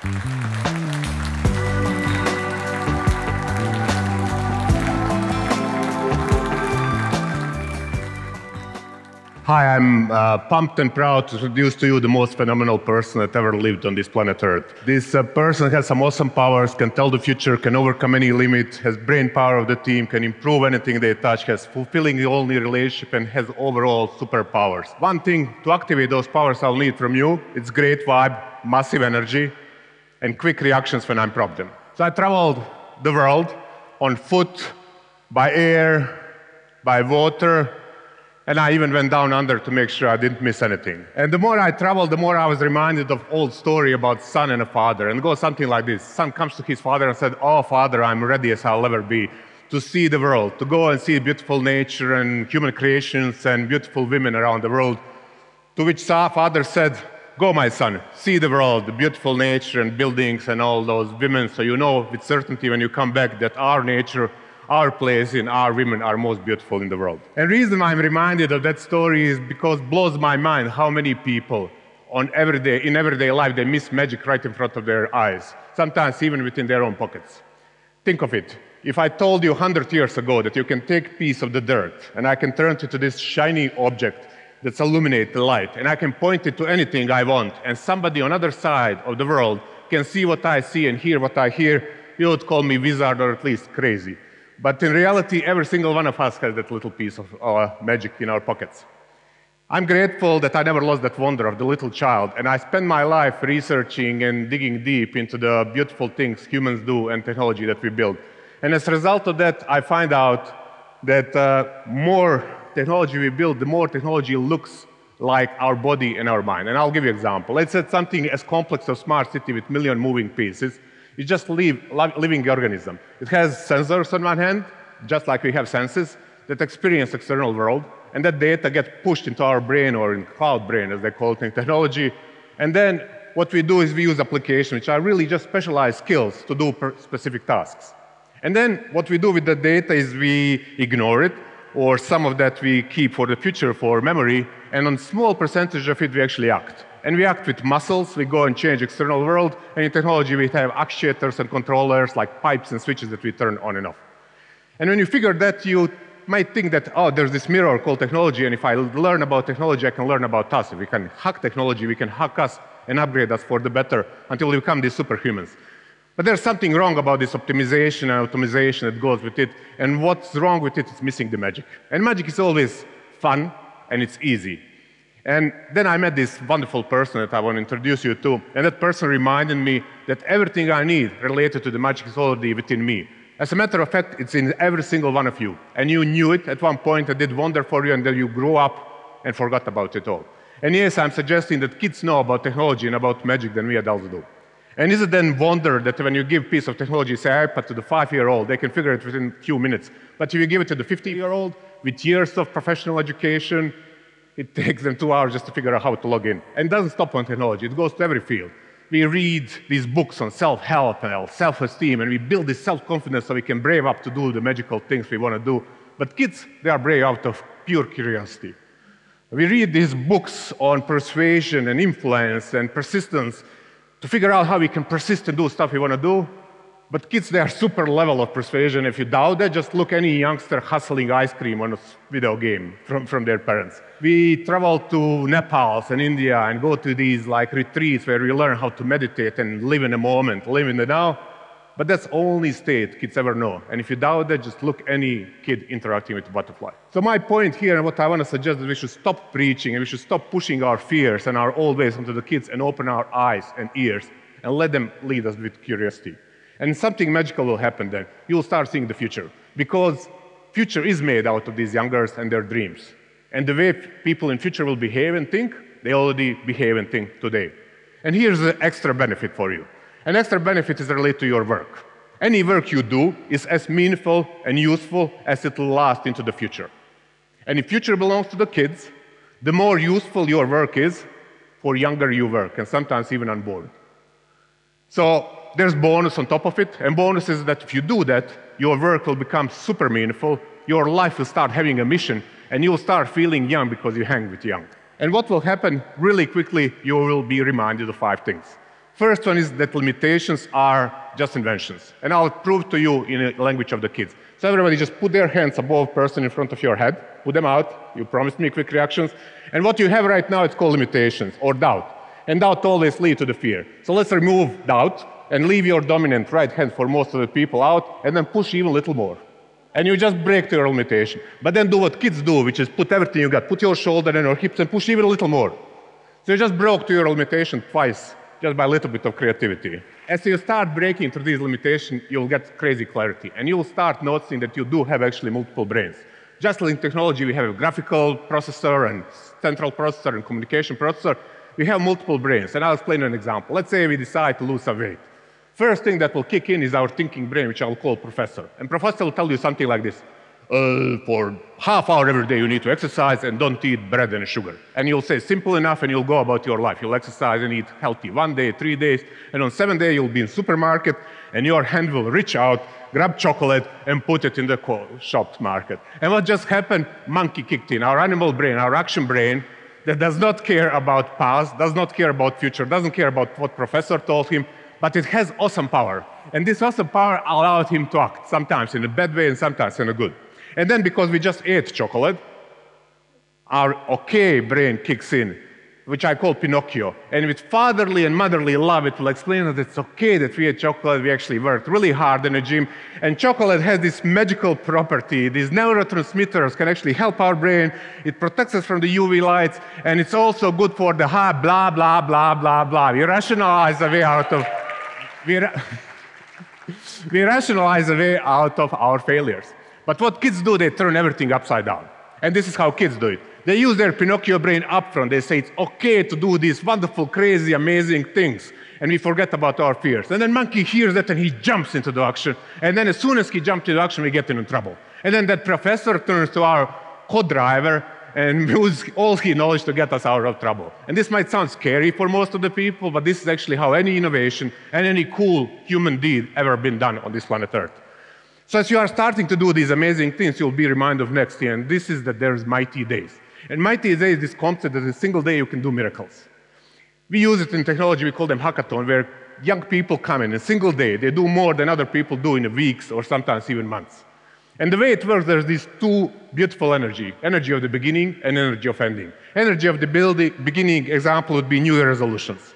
Hi, I'm pumped and proud to introduce to you the most phenomenal person that ever lived on this planet Earth. This person has some awesome powers, can tell the future, can overcome any limit, has brain power of the team, can improve anything they touch, has fulfilling the only relationship, and has overall superpowers. One thing to activate those powers I'll need from you, it's great vibe, massive energy, and quick reactions when I'm prompted. So I traveled the world on foot, by air, by water, and I even went down under to make sure I didn't miss anything. And the more I traveled, the more I was reminded of old story about son and a father. And it goes something like this. Son comes to his father and said, "Oh, father, I'm ready as I'll ever be to see the world, to go and see beautiful nature and human creations and beautiful women around the world." To which father said, "Go, my son, see the world, the beautiful nature and buildings and all those women, so you know with certainty when you come back that our nature, our place and our women are most beautiful in the world." And the reason I'm reminded of that story is because it blows my mind how many people in everyday life, they miss magic right in front of their eyes, sometimes even within their own pockets. Think of it. If I told you 100 years ago that you can take a piece of the dirt and I can turn it into this shiny object that's illuminate the light, and I can point it to anything I want, and somebody on the other side of the world can see what I see and hear what I hear, you would call me wizard or at least crazy. But in reality, every single one of us has that little piece of magic in our pockets. I'm grateful that I never lost that wonder of the little child, and I spend my life researching and digging deep into the beautiful things humans do and technology that we build. And as a result of that, I find out that more technology we build, the more technology looks like our body and our mind. And I'll give you an example. Let's say something as complex as a smart city with a million moving pieces. It's just a living organism. It has sensors on one hand, just like we have senses, that experience external world, and that data gets pushed into our brain, or in cloud brain, as they call it in technology. And then what we do is we use applications, which are really just specialized skills to do specific tasks. And then what we do with the data is we ignore it, or some of that we keep for the future for memory, and on a small percentage of it we actually act. And we act with muscles, we go and change external world, and in technology we have actuators and controllers like pipes and switches that we turn on and off. And when you figure that, you might think that, oh, there's this mirror called technology, and if I learn about technology, I can learn about us. If we can hack technology, we can hack us and upgrade us for the better until we become these superhumans. But there's something wrong about this optimization and automation that goes with it, and what's wrong with it is missing the magic. And magic is always fun, and it's easy. And then I met this wonderful person that I want to introduce you to, and that person reminded me that everything I need related to the magic is already within me. As a matter of fact, it's in every single one of you. And you knew it at one point, it did wonder for you, and then you grew up and forgot about it all. And yes, I'm suggesting that kids know about technology and about magic than we adults do. And is it then wonder that when you give a piece of technology, say iPad to the 5-year-old, they can figure it within a few minutes. But if you give it to the 50-year-old with years of professional education, it takes them 2 hours just to figure out how to log in. And it doesn't stop on technology, it goes to every field. We read these books on self-help and self-esteem, and we build this self-confidence so we can brave up to do the magical things we want to do. But kids, they are brave out of pure curiosity. We read these books on persuasion and influence and persistence to figure out how we can persist and do stuff we want to do. But kids, they are super level of persuasion. If you doubt that, just look any youngster hustling ice cream on a video game from their parents. We travel to Nepal and India and go to these retreats where we learn how to meditate and live in the moment, live in the now. But that's the only state kids ever know. And if you doubt that, just look any kid interacting with a butterfly. So my point here, and what I want to suggest, is we should stop preaching and we should stop pushing our fears and our old ways onto the kids and open our eyes and ears and let them lead us with curiosity. And something magical will happen then. You'll start seeing the future. Because future is made out of these youngers and their dreams. And the way people in future will behave and think, they already behave and think today. And here's an extra benefit for you. An extra benefit is related to your work. Any work you do is as meaningful and useful as it will last into the future. And if future belongs to the kids, the more useful your work is, for younger you work, and sometimes even unborn. So there's bonus on top of it, and bonus is that if you do that, your work will become super meaningful, your life will start having a mission, and you'll start feeling young because you hang with young. And what will happen really quickly, you will be reminded of 5 things. First one is that limitations are just inventions. And I'll prove to you in the language of the kids. So everybody just put their hands above the person in front of your head, put them out, you promised me quick reactions. And what you have right now, it's called limitations or doubt. And doubt always leads to the fear. So let's remove doubt and leave your dominant right hand for most of the people out and then push even a little more. And you just break to your limitation. But then do what kids do, which is put everything you got, put your shoulder and your hips and push even a little more. So you just broke to your limitation twice, just by a little bit of creativity. As you start breaking through these limitations, you'll get crazy clarity. And you'll start noticing that you do have actually multiple brains. Just like in technology, we have a graphical processor and central processor and communication processor. We have multiple brains. And I'll explain an example. Let's say we decide to lose some weight. First thing that will kick in is our thinking brain, which I'll call professor. And professor will tell you something like this. For half hour every day you need to exercise and don't eat bread and sugar. And you'll say simple enough and you'll go about your life. You'll exercise and eat healthy 1 day, 3 days, and on 7th day you'll be in supermarket and your hand will reach out, grab chocolate and put it in the shop market. And what just happened? Monkey kicked in. Our animal brain, our action brain that does not care about past, does not care about future, doesn't care about what professor told him, but it has awesome power. And this awesome power allowed him to act, sometimes in a bad way and sometimes in a good. And then because we just ate chocolate, our okay brain kicks in, which I call Pinocchio. And with fatherly and motherly love, it will explain that it's okay that we ate chocolate, we actually worked really hard in the gym. And chocolate has this magical property. These neurotransmitters can actually help our brain. It protects us from the UV lights, and it's also good for the blah, blah, blah, blah, blah. We rationalize the way out of... we rationalize the way out of our failures. But what kids do, they turn everything upside down. And this is how kids do it. They use their Pinocchio brain up front. They say it's okay to do these wonderful, crazy, amazing things. And we forget about our fears. And then monkey hears that and he jumps into the action. And then as soon as he jumps into action, we get into trouble. And then that professor turns to our co-driver and uses all his knowledge to get us out of trouble. And this might sound scary for most of the people, but this is actually how any innovation and any cool human deed ever been done on this planet Earth. So as you are starting to do these amazing things, you'll be reminded of next year, and this is that there's mighty days. And mighty days is this concept that in a single day you can do miracles. We use it in technology, we call them hackathon, where young people come in a single day. They do more than other people do in weeks or sometimes even months. And the way it works, there's these two beautiful energy of the beginning and energy of ending. Energy of the beginning example would be New Year resolutions.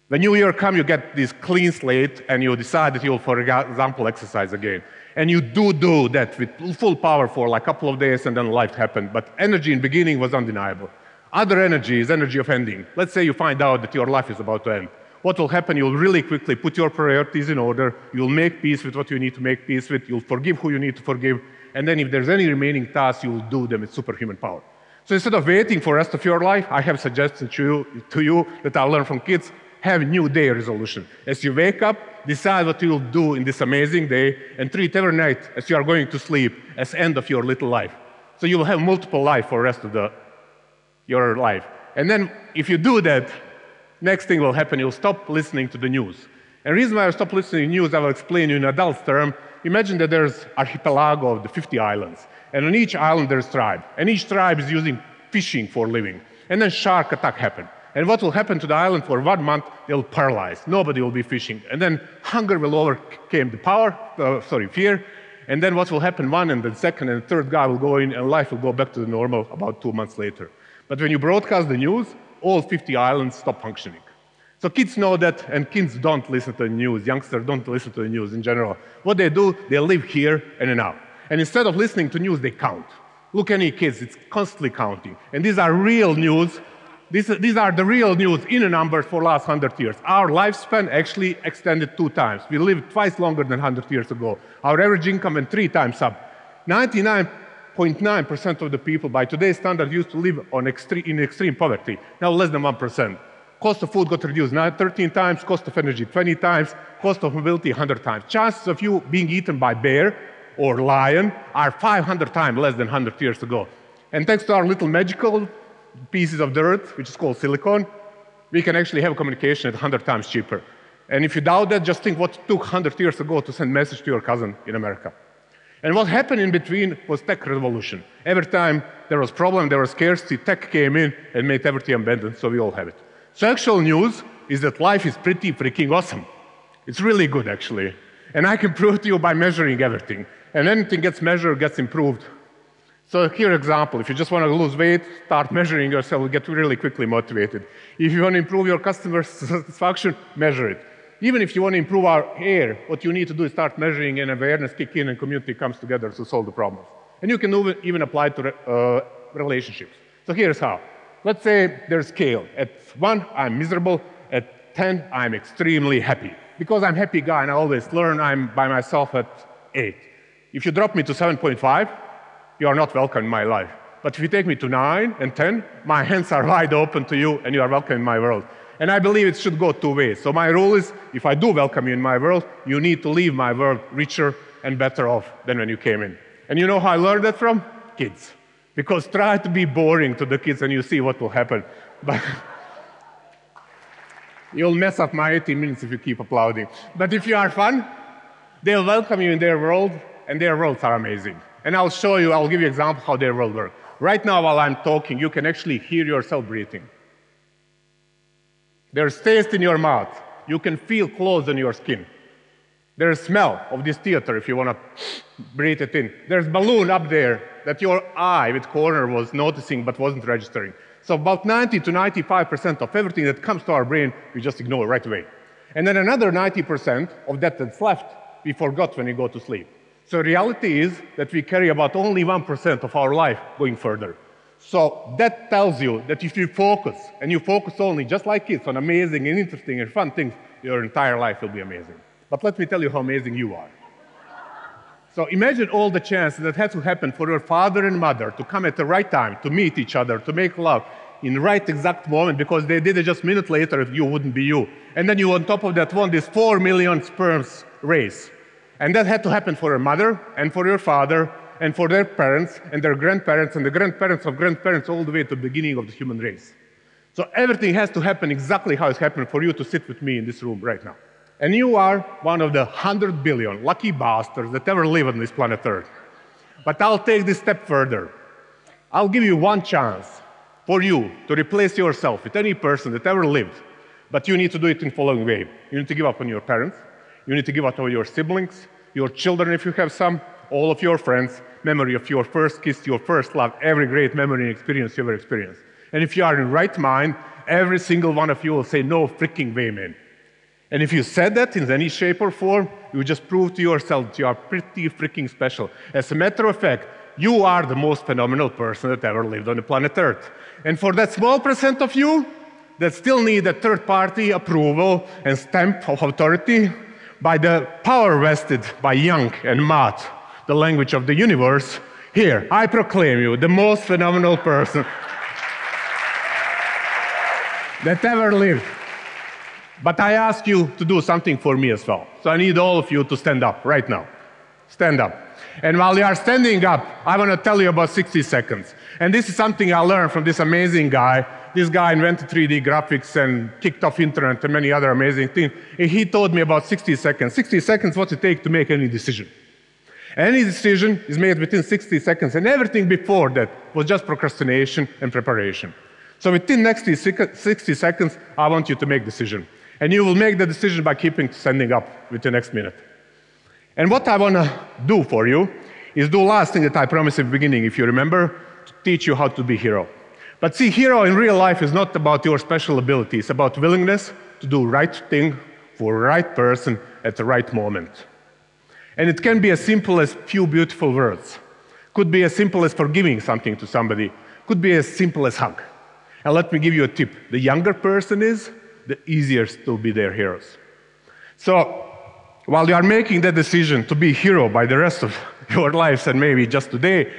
When New Year comes, you get this clean slate, and you decide that you'll, for example, exercise again. And you do that with full power for like a couple of days, and then life happened. But energy in beginning was undeniable. Other energy is energy of ending. Let's say you find out that your life is about to end. What will happen? You'll really quickly put your priorities in order. You'll make peace with what you need to make peace with. You'll forgive who you need to forgive. And then if there's any remaining tasks, you'll do them with superhuman power. So instead of waiting for the rest of your life, I have suggested to you that I learned from kids. Have new day resolution. As you wake up, decide what you'll do in this amazing day, and treat every night as you are going to sleep as end of your little life. So you will have multiple life for the rest of your life. And then if you do that, next thing will happen, you'll stop listening to the news. And the reason why I stop listening to the news, I will explain you in adult term. Imagine that there's archipelago of the 50 islands. And on each island there's a tribe. And each tribe is using fishing for a living. And then shark attack happened. And what will happen to the island for 1 month? They'll paralyze. Nobody will be fishing. And then hunger will overcome the fear. And then what will happen? One and the second and the third guy will go in, and life will go back to the normal about 2 months later. But when you broadcast the news, all 50 islands stop functioning. So kids know that, and kids don't listen to the news. Youngsters don't listen to the news in general. What they do, they live here and now. And instead of listening to news, they count. Look at any kids, it's constantly counting. And these are real news. These are the real news in a number for the last 100 years. Our lifespan actually extended 2 times. We lived twice longer than 100 years ago. Our average income went 3 times up. 99.9% of the people by today's standard used to live in extreme poverty. Now less than 1%. Cost of food got reduced 13 times, cost of energy 20 times, cost of mobility 100 times. Chances of you being eaten by bear or lion are 500 times less than 100 years ago. And thanks to our little magical pieces of dirt, which is called silicon, we can actually have communication at 100 times cheaper. And if you doubt that, just think what it took 100 years ago to send a message to your cousin in America. And what happened in between was tech revolution. Every time there was problem, there was scarcity, tech came in and made everything abundant, so we all have it. So actual news is that life is pretty freaking awesome. It's really good, actually. And I can prove to you by measuring everything. And anything gets measured, gets improved. So here, example, if you just want to lose weight, start measuring yourself, you'll get really quickly motivated. If you want to improve your customer satisfaction, measure it. Even if you want to improve our air, what you need to do is start measuring, and awareness kick in, and community comes together to solve the problems. And you can even apply it to relationships. So here's how. Let's say there's scale. At 1, I'm miserable. At 10, I'm extremely happy. Because I'm a happy guy and I always learn, I'm by myself at 8. If you drop me to 7.5, you are not welcome in my life. But if you take me to 9 and 10, my hands are wide open to you and you are welcome in my world. And I believe it should go 2 ways. So my rule is, if I do welcome you in my world, you need to leave my world richer and better off than when you came in. And you know how I learned that from? Kids. Because try to be boring to the kids and you see what will happen. But you'll mess up my 18 minutes if you keep applauding. But if you are fun, they'll welcome you in their world, and their worlds are amazing. And I'll show you, I'll give you an example how their world works. Right now, while I'm talking, you can actually hear yourself breathing. There's taste in your mouth. You can feel clothes on your skin. There's smell of this theater if you want to breathe it in. There's balloon up there that your eye with corner was noticing but wasn't registering. So about 90 to 95% of everything that comes to our brain, we just ignore right away. And then another 90% of that that's left, we forgot when we go to sleep. So reality is that we carry about only 1% of our life going further. So that tells you that if you focus, and you focus only, just like kids, on amazing and interesting and fun things, your entire life will be amazing. But let me tell you how amazing you are. So imagine all the chances that had to happen for your father and mother to come at the right time, to meet each other, to make love in the right exact moment, because they did it just a minute later if you wouldn't be you. And then you, on top of that, won this 4 million sperms race. And that had to happen for your mother and for your father and for their parents and their grandparents and the grandparents of grandparents all the way to the beginning of the human race. So everything has to happen exactly how it's happened for you to sit with me in this room right now. And you are one of the 100 billion lucky bastards that ever live on this planet Earth. But I'll take this step further. I'll give you one chance for you to replace yourself with any person that ever lived. But you need to do it in the following way. You need to give up on your parents. You need to give up on your siblings, your children if you have some, all of your friends, memory of your first kiss, your first love, every great memory and experience you ever experienced. And if you are in right mind, every single one of you will say, no freaking way, man. And if you said that in any shape or form, you just prove to yourself that you are pretty freaking special. As a matter of fact, you are the most phenomenal person that ever lived on the planet Earth. And for that small percent of you that still need a third-party approval and stamp of authority, by the power vested by Young and Math, the language of the universe, here, I proclaim you the most phenomenal person that ever lived. But I ask you to do something for me as well. So I need all of you to stand up right now. Stand up. And while you are standing up, I want to tell you about 60 seconds. And this is something I learned from this amazing guy. This guy invented 3D graphics and kicked off internet and many other amazing things. And he told me about 60 seconds. 60 seconds, what it takes to make any decision. Any decision is made within 60 seconds, and everything before that was just procrastination and preparation. So within next 60 seconds, I want you to make a decision. And you will make the decision by keeping standing up with the next minute. And what I want to do for you is do last thing that I promised at the beginning, if you remember, to teach you how to be hero. But see, hero in real life is not about your special ability. It's about willingness to do right thing for the right person at the right moment. And it can be as simple as few beautiful words. Could be as simple as forgiving something to somebody. Could be as simple as hug. And let me give you a tip. The younger person is, the easier to be their heroes. So while you are making that decision to be a hero by the rest of your lives and maybe just today,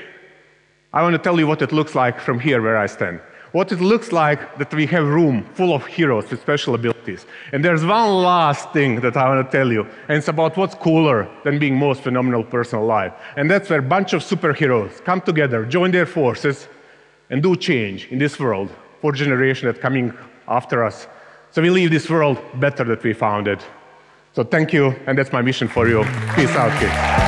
I want to tell you what it looks like from here where I stand. What it looks like that we have room full of heroes with special abilities. And there's one last thing that I want to tell you, and it's about what's cooler than being most phenomenal person alive. And that's where a bunch of superheroes come together, join their forces, and do change in this world for generation that's coming after us. So we leave this world better than we found it. So thank you, and that's my mission for you. Peace out, kids.